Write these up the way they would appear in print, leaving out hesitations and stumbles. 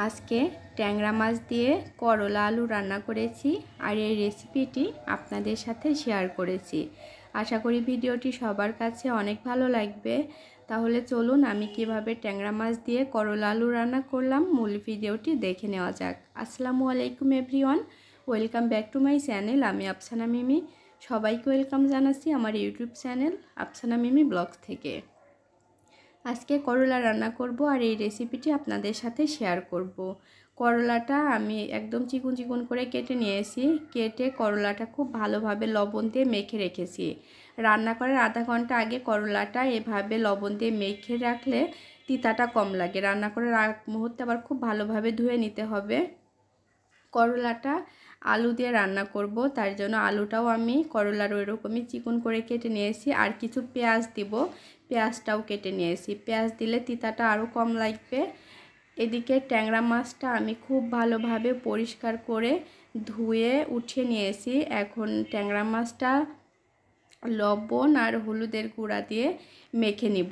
আজকে ট্যাংরা মাছ দিয়ে করলা আলু রান্না করেছি আর এই রেসিপিটি আপনাদের সাথে শেয়ার করেছি। আশা করি ভিডিওটি সবার কাছে অনেক ভালো লাগবে। তাহলে চলুন আমি কিভাবে ট্যাংরা মাছ দিয়ে করলা আলু রান্না করলাম মূল ভিডিওটি দেখে নেওয়া যাক। আসসালামু আলাইকুম everyone, welcome back to my channel. আমি আফসানা মিমি, সবাইকে ওয়েলকাম জানাচ্ছি আমার ইউটিউব চ্যানেল আফসানা মিমি ব্লগস থেকে। আজকে করলা রান্না করব আর এই রেসিপিটি আপনাদের সাথে শেয়ার করব। করলাটা আমি একদম চিকন চিকন করে কেটে নিয়েছি। কেটে করলাটা খুব ভালোভাবে লবণ দিয়ে মেখে রেখেছি। রান্না করার আধা ঘন্টা আগে করলাটা এভাবে লবণ দিয়ে মেখে রাখলে তিতাটা কম লাগে। রান্না করার আগ মুহূর্তে আবার খুব ভালোভাবে ধুয়ে নিতে হবে। করলাটা আলু দিয়ে রান্না করব, তার জন্য আলুটাও আমি করলার ওই রকমই চিকন করে কেটে নিয়েছি। আর কিছু পেঁয়াজ দিব, পেঁয়াজটাও কেটে নিয়েছি। পেঁয়াজ দিলে তিতাটা আরও কম লাগবে। এদিকে ট্যাংরা মাছটা আমি খুব ভালোভাবে পরিষ্কার করে ধুয়ে উঠিয়ে নিয়েছি। এখন ট্যাংরা মাছটা লবণ আর হলুদের গুঁড়া দিয়ে মেখে নিব।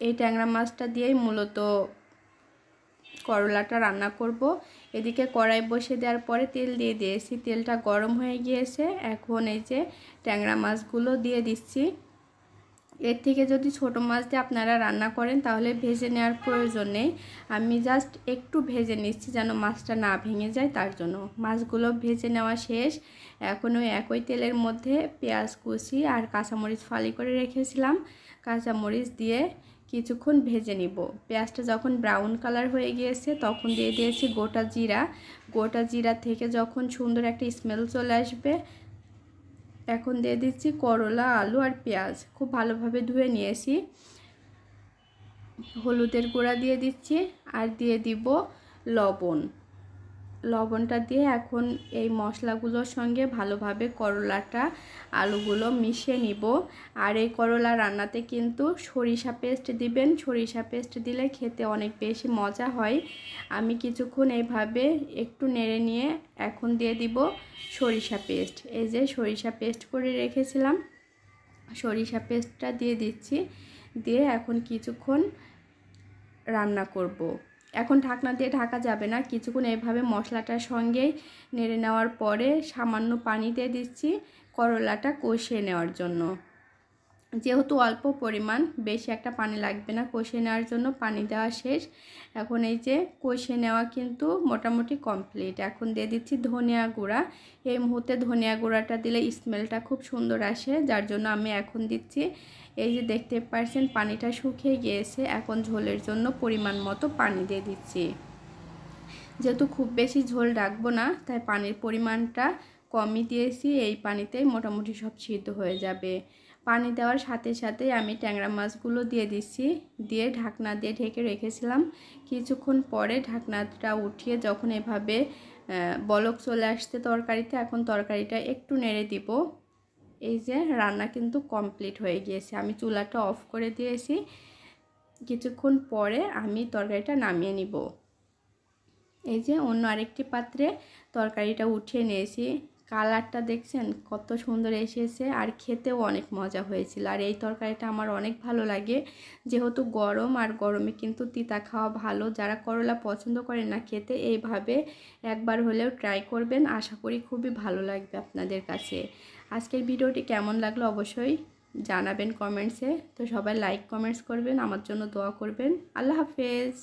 এই ট্যাংরা মাছটা দিয়েই মূলত করলাটা রান্না করব। এদিকে কড়াই বসিয়ে দেওয়ার পরে তেল দিয়ে দিয়েছি। তেলটা গরম হয়ে গিয়েছে। এখন এই যে ট্যাংরা মাছগুলো দিয়ে দিচ্ছি। এর থেকে যদি ছোট মাছ দিয়ে আপনারা রান্না করেন তাহলে ভেজে নেওয়ার প্রয়োজন নেই। আমি জাস্ট একটু ভেজে নিচ্ছি যেন মাছটা না ভেঙে যায়, তার জন্য। মাছগুলো ভেজে নেওয়া শেষ। এখন ওই একই তেলের মধ্যে পেঁয়াজ কুচি আর কাঁচামরিচ ফালি করে রেখেছিলাম, কাঁচামরিচ দিয়ে কিছুক্ষণ ভেজে নিব। পেঁয়াজটা যখন ব্রাউন কালার হয়ে গিয়েছে তখন দিয়ে দিয়েছি গোটা জিরা। গোটা জিরা থেকে যখন সুন্দর একটা স্মেল চলে আসবে এখন দিয়ে দিচ্ছি করলা, আলু আর পেঁয়াজ। খুব ভালোভাবে ধুয়ে নিয়েছি। হলুদের গুঁড়া দিয়ে দিচ্ছি আর দিয়ে দিব লবণ। লবণটা দিয়ে এখন এই মশলাগুলোর সঙ্গে ভালোভাবে করলাটা আলুগুলো মিশিয়ে নিব। আর এই করলা রান্নাতে কিন্তু সরিষা পেস্ট দিবেন। সরিষা পেস্ট দিলে খেতে অনেক বেশি মজা হয়। আমি কিছুক্ষণ এইভাবে একটু নেড়ে নিয়ে এখন দিয়ে দিব সরিষা পেস্ট। এই যে সরিষা পেস্ট করে রেখেছিলাম, সরিষা পেস্টটা দিয়ে দিচ্ছি। দিয়ে এখন কিছুক্ষণ রান্না করব। এখন ঢাকনা দিয়ে ঢাকা যাবে না। কিছুক্ষণ এইভাবে মশলাটার সঙ্গেই নেড়ে নেওয়ার পরে সামান্য পানি দিয়ে দিচ্ছি করলাটা কষিয়ে নেওয়ার জন্য। যেহেতু অল্প পরিমাণ, বেশি একটা পানি লাগবে না কষিয়ে নেওয়ার জন্য। পানি দেওয়া শেষ। এখন এই যে কষিয়ে নেওয়া কিন্তু মোটামুটি কমপ্লিট। এখন দিয়ে দিচ্ছি ধনিয়া গুঁড়া। এই মুহূর্তে ধনিয়া গুঁড়াটা দিলে স্মেলটা খুব সুন্দর আসে, যার জন্য আমি এখন দিচ্ছি। এই যে দেখতে পাচ্ছেন পানিটা শুকিয়ে গিয়েছে। এখন ঝোলের জন্য পরিমাণ মতো পানি দিয়ে দিচ্ছি। যেহেতু খুব বেশি ঝোল রাখবো না তাই পানির পরিমাণটা কমই দিয়েছি। এই পানিতেই মোটামুটি সব সিদ্ধ হয়ে যাবে। পানি দেওয়ার সাথে সাথে আমি ট্যাংরা মাছগুলো দিয়ে দিচ্ছি। দিয়ে ঢাকনা দিয়ে ঢেকে রেখেছিলাম। কিছুক্ষণ পরে ঢাকনাটা উঠিয়ে যখন এভাবে বলক চলে আসছে তরকারিতে, এখন তরকারিটা একটু নেড়ে দিব। এই যে রান্না কিন্তু কমপ্লিট হয়ে গিয়েছে। আমি চুলাটা অফ করে দিয়েছি। কিছুক্ষণ পরে আমি তরকারিটা নামিয়ে নিব। এই যে অন্য আরেকটি পাত্রে তরকারিটা উঠিয়ে নিয়েছি। কালারটা দেখছেন কত সুন্দর এসেছে আর খেতেও অনেক মজা হয়েছিল। আর এই তরকারিটা আমার অনেক ভালো লাগে, যেহেতু গরম, আর গরমে কিন্তু তিতা খাওয়া ভালো। যারা করলা পছন্দ করে না খেতে, এইভাবে একবার হলেও ট্রাই করবেন। আশা করি খুবই ভালো লাগবে আপনাদের কাছে। আজকের ভিডিওটি কেমন লাগলো অবশ্যই জানাবেন কমেন্টসে। তো সবাই লাইক কমেন্টস করবেন, আমার জন্য দোয়া করবেন। আল্লাহ হাফেজ।